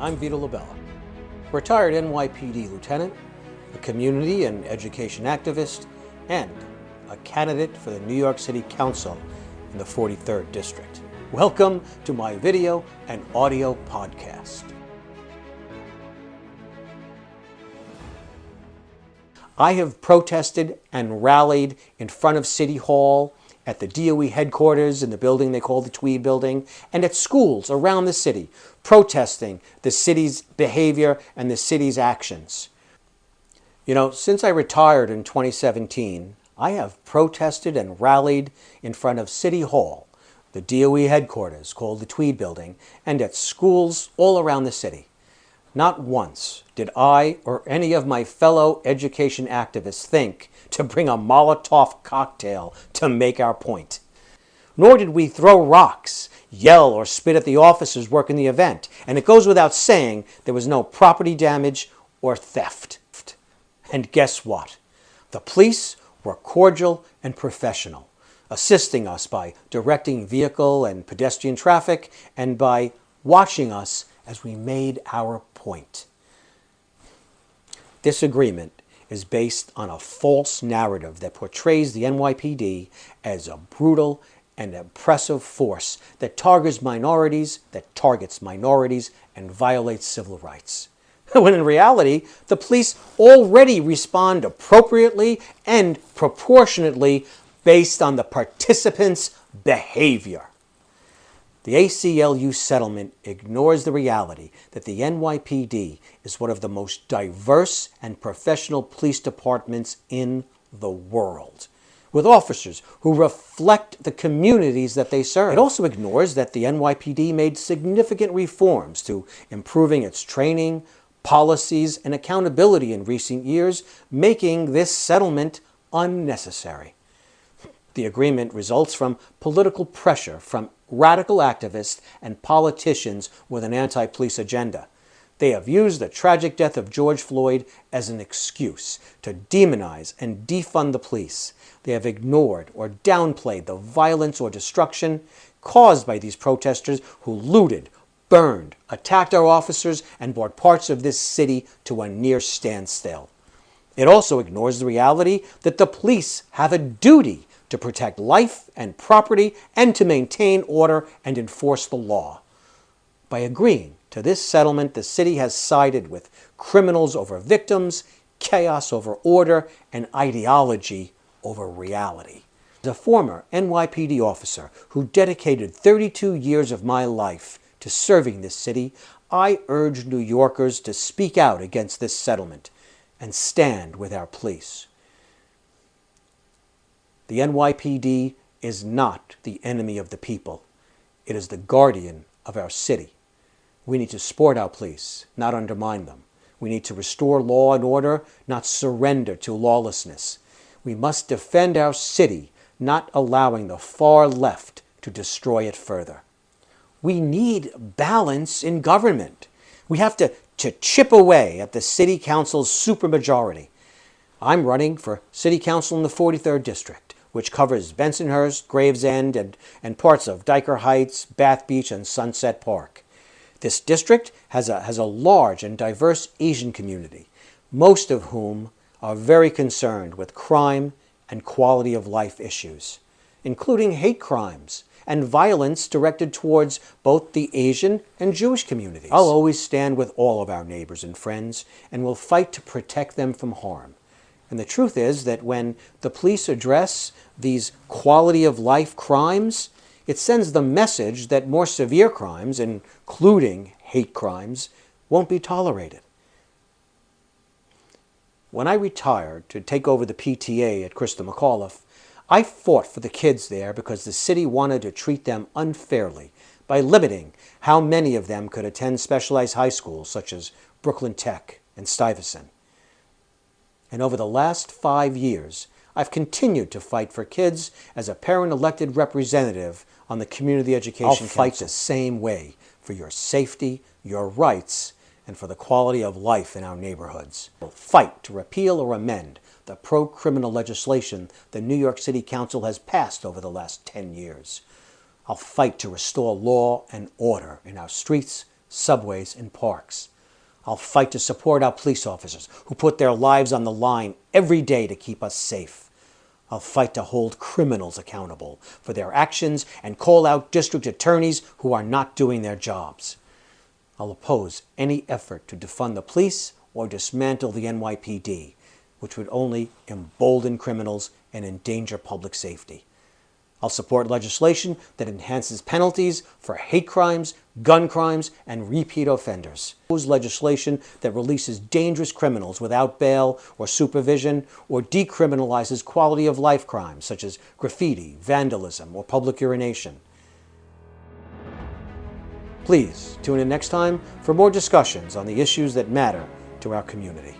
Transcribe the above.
I'm Vito LaBella, retired NYPD lieutenant, a community and education activist, and a candidate for the New York City Council in the 43rd District. Welcome to my video and audio podcast. I have protested and rallied in front of City Hall, at the DOE headquarters in the building they call the Tweed Building, and at schools around the city, protesting the city's behavior and the city's actions. You know, since I retired in 2017, I have protested and rallied in front of City Hall, the DOE headquarters called the Tweed Building, and at schools all around the city. Not once did I or any of my fellow education activists think to bring a Molotov cocktail to make our point. Nor did we throw rocks, yell, or spit at the officers working the event. And it goes without saying there was no property damage or theft. And guess what? The police were cordial and professional, assisting us by directing vehicle and pedestrian traffic and by watching us as we made our point. This agreement is based on a false narrative that portrays the NYPD as a brutal and oppressive force that targets minorities and violates civil rights. When in reality, the police already respond appropriately and proportionately based on the participants' behavior. The ACLU settlement ignores the reality that the NYPD is one of the most diverse and professional police departments in the world, with officers who reflect the communities that they serve. It also ignores that the NYPD made significant reforms to improving its training, policies, and accountability in recent years, making this settlement unnecessary. The agreement results from political pressure from radical activists and politicians with an anti-police agenda. They have used the tragic death of George Floyd as an excuse to demonize and defund the police. They have ignored or downplayed the violence or destruction caused by these protesters who looted, burned, attacked our officers, and brought parts of this city to a near standstill. It also ignores the reality that the police have a duty to protect life and property and to maintain order and enforce the law. By agreeing to this settlement, the city has sided with criminals over victims, chaos over order, and ideology over reality. As a former NYPD officer who dedicated 32 years of my life to serving this city, I urge New Yorkers to speak out against this settlement and stand with our police. The NYPD is not the enemy of the people. It is the guardian of our city. We need to support our police, not undermine them. We need to restore law and order, not surrender to lawlessness. We must defend our city, not allowing the far left to destroy it further. We need balance in government. We have to chip away at the city council's supermajority. I'm running for city council in the 43rd District, which covers Bensonhurst, Gravesend, and parts of Dyker Heights, Bath Beach, and Sunset Park. This district has a large and diverse Asian community, most of whom are very concerned with crime and quality of life issues, including hate crimes and violence directed towards both the Asian and Jewish communities. I'll always stand with all of our neighbors and friends and will fight to protect them from harm. And the truth is that when the police address these quality of life crimes, it sends the message that more severe crimes, including hate crimes, won't be tolerated. When I retired to take over the PTA at Christa McAuliffe, I fought for the kids there because the city wanted to treat them unfairly by limiting how many of them could attend specialized high schools such as Brooklyn Tech and Stuyvesant. And over the last 5 years, I've continued to fight for kids as a parent-elected representative on the Community Education Council. I'll fight the same way for your safety, your rights, and for the quality of life in our neighborhoods. We'll fight to repeal or amend the pro-criminal legislation the New York City Council has passed over the last 10 years. I'll fight to restore law and order in our streets, subways, and parks. I'll fight to support our police officers who put their lives on the line every day to keep us safe. I'll fight to hold criminals accountable for their actions and call out district attorneys who are not doing their jobs. I'll oppose any effort to defund the police or dismantle the NYPD, which would only embolden criminals and endanger public safety. I'll support legislation that enhances penalties for hate crimes, gun crimes, and repeat offenders. Oppose legislation that releases dangerous criminals without bail or supervision, or decriminalizes quality of life crimes such as graffiti, vandalism, or public urination. Please tune in next time for more discussions on the issues that matter to our community.